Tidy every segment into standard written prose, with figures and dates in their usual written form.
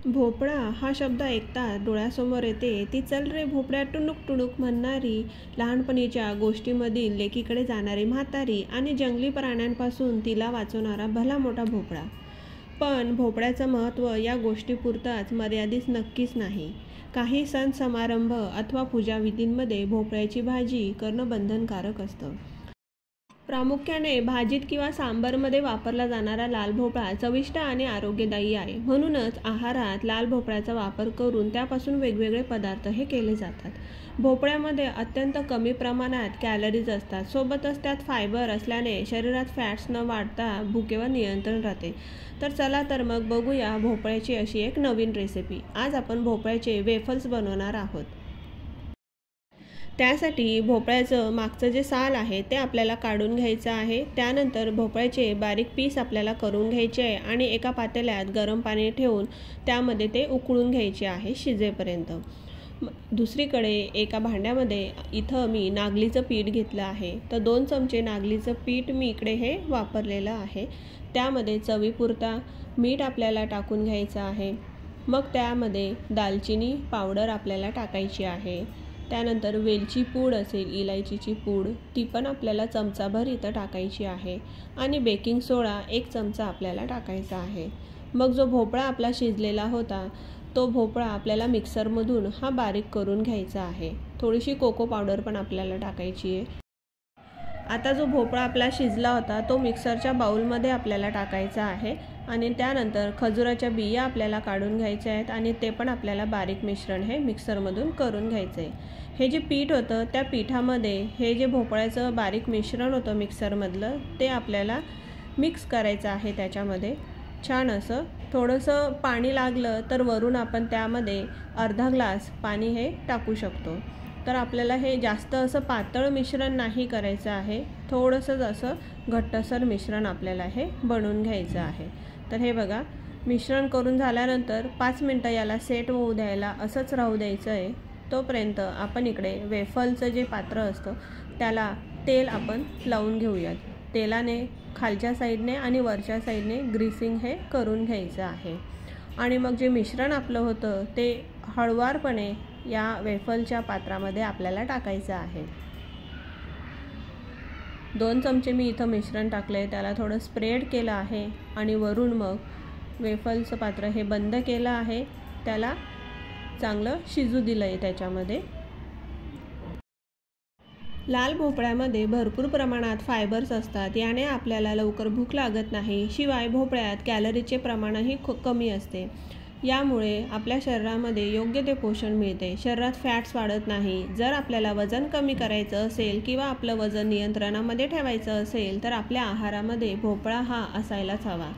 भोपळा हा शब्द ऐकताच डोळ्यासमोर येते ती चल रे भोपळ्या टुणूक टुणूक म्हणणारी लहानपणीच्या गोष्टीमधील लेकीकडे जाणारी म्हातारी आणि जंगली प्राण्यांपासून तिला वाचवणारा भला मोठा भोपळा. पण भोपळ्याचं महत्त्व या गोष्टीपुरताच मर्यादित नक्कीच नाही. काही सण समारंभ अथवा पूजाविधींमध्ये भोपळ्याची भाजी करणं बंधनकारक असतं. प्रामुख्याने भाजीत किंवा सांबारमध्ये वापरला जाणारा लाल भोपळा चविष्ट आणि आरोग्यदायी आहे. म्हणूनच आहारात लाल भोपळ्याचा वापर करून त्यापासून वेगवेगळे पदार्थ हे केले जातात. भोपळ्यामध्ये अत्यंत कमी प्रमाणात कॅलरीज असतात. सोबतच त्यात फायबर असल्याने शरीरात फॅट्स न वाढता भुकेवर नियंत्रण राहते. तर चला तर मग बघूया भोपळ्याची अशी एक नवीन रेसिपी. आज आपण भोपळ्याचे वेफल्स बनवणार आहोत. त्यासाठी भोपळ्याचं मागचं जे साल आहे ते आपल्याला काढून घ्यायचं आहे. त्यानंतर भोपळ्याचे बारीक पीस आपल्याला करून घ्यायचे आहे आणि एका पातेल्यात गरम पाणी ठेवून त्यामध्ये ते उकळून घ्यायचे आहे शिजेपर्यंत. दुसरीकडे एका भांड्यामध्ये इथं मी नागलीचं पीठ घेतलं आहे. तर 2 चमचे नागलीचं पीठ मी इकडे हे वापरलेलं आहे. त्यामध्ये चवीपुरता मीठ आपल्याला टाकून घ्यायचं आहे. मग त्यामध्ये दालचिनी पावडर आपल्याला टाकायची आहे. त्यानंतर वेलची पूड असेल, इलायचीची पूड, ती पण आपल्याला चमचाभर इथं टाकायची आहे आणि बेकिंग सोडा 1 चमचा आपल्याला टाकायचा आहे. मग जो भोपळा आपला शिजलेला होता तो भोपळा आपल्याला मिक्सरमधून हा बारीक करून घ्यायचा आहे. थोडीशी कोको पावडर पण आपल्याला टाकायची आहे. आता जो भोपळा आपला शिजला होता तो मिक्सरच्या बाउलमध्ये आपल्याला टाकायचा आहे आणि त्यानंतर खजुराच्या बिया आपल्याला काढून घ्यायच्या आहेत आणि ते पण आपल्याला बारीक मिश्रण हे मिक्सरमधून करून घ्यायचं आहे. हे जे पीठ होतं त्या पिठामध्ये हे जे भोपळ्याचं बारीक मिश्रण होतं मिक्सरमधलं ते आपल्याला मिक्स करायचं आहे. त्याच्यामध्ये छान असं थोडंसं पाणी लागलं तर वरून आपण त्यामध्ये अर्धा ग्लास पाणी हे टाकू शकतो. तर आपल्याला हे जास्त असं पातळ मिश्रण नाही करायचं आहे. थोडंसं असं घट्टसर मिश्रण आपल्याला हे बनवून घ्यायचं आहे. तर हे बघा मिश्रण करून झाल्यानंतर 5 मिनटं याला सेट होऊ द्यायला असंच राहू द्यायचं आहे. तोपर्यंत आपण इकडे वेफलचं जे पात्र असतं त्याला तेल आपण लावून घेऊयात. तेलाने खालच्या साईडने आणि वरच्या साईडने ग्रीसिंग हे करून घ्यायचं आहे. आणि मग जे मिश्रण आपलं होतं ते हळुवारपणे या वेफलच्या पात्रामध्ये आपल्याला टाकायचं आहे. 2 चमचे मी इथं मिश्रण टाकले, त्याला थोडं स्प्रेड केलं आहे आणि वरून मग वेफलचं पात्र हे बंद केलं आहे. त्याला चांगलं शिजू दिलं आहे. त्याच्यामध्ये लाल भोपळ्यामध्ये भरपूर प्रमाणात फायबर्स असतात. याने आपल्याला लवकर भूक लागत नाही. शिवाय भोपळ्यात कॅलरीचे प्रमाणही खूप कमी असते. यामुळे आपल्या शरीरामध्ये योग्य ते पोषण मिळते. शरीरात फॅट्स वाढत नाही. जर आपल्याला वजन कमी करायचं असेल किंवा आपलं वजन नियंत्रणामध्ये ठेवायचं असेल तर आपल्या आहारामध्ये भोपळा हा असायलाच हवा.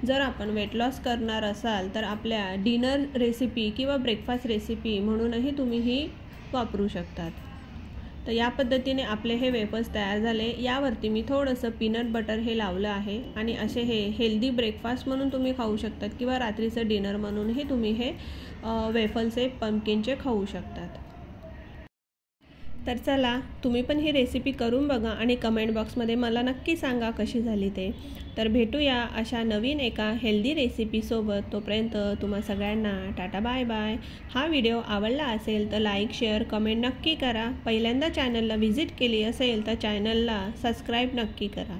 जर आपण वेट लॉस करणार असाल तर आपल्या डिनर रेसिपी किंवा ब्रेकफास्ट रेसिपी म्हणूनही तुम्ही ही वापरू शकतात. तर या पद्धतीने आपले हे वेफर्स तयार झाले. यावरती मी थोडंसं पीनट बटर हे लावलं आहे आणि असे हे हेल्दी ब्रेकफास्ट म्हणून तुम्ही खाऊ शकतात किंवा रात्रीचं डिनर म्हणूनही तुम्ही हे वेफल्सचे पंपकिनचे खाऊ शकतात. तर चला तुम्ही पण ही रेसिपी करून बघा आणि कमेंट बॉक्समध्ये मला नक्की सांगा कशी झाली ते. तर भेटूया अशा नवीन एका हेल्दी रेसिपीसोबत. तोपर्यंत तुम्हा सगळ्यांना टाटा बाय बाय. हा व्हिडिओ आवडला असेल तर लाईक शेअर कमेंट नक्की करा. पहिल्यांदा चॅनलला व्हिजिट केली असेल तर चॅनलला सबस्क्राईब नक्की करा.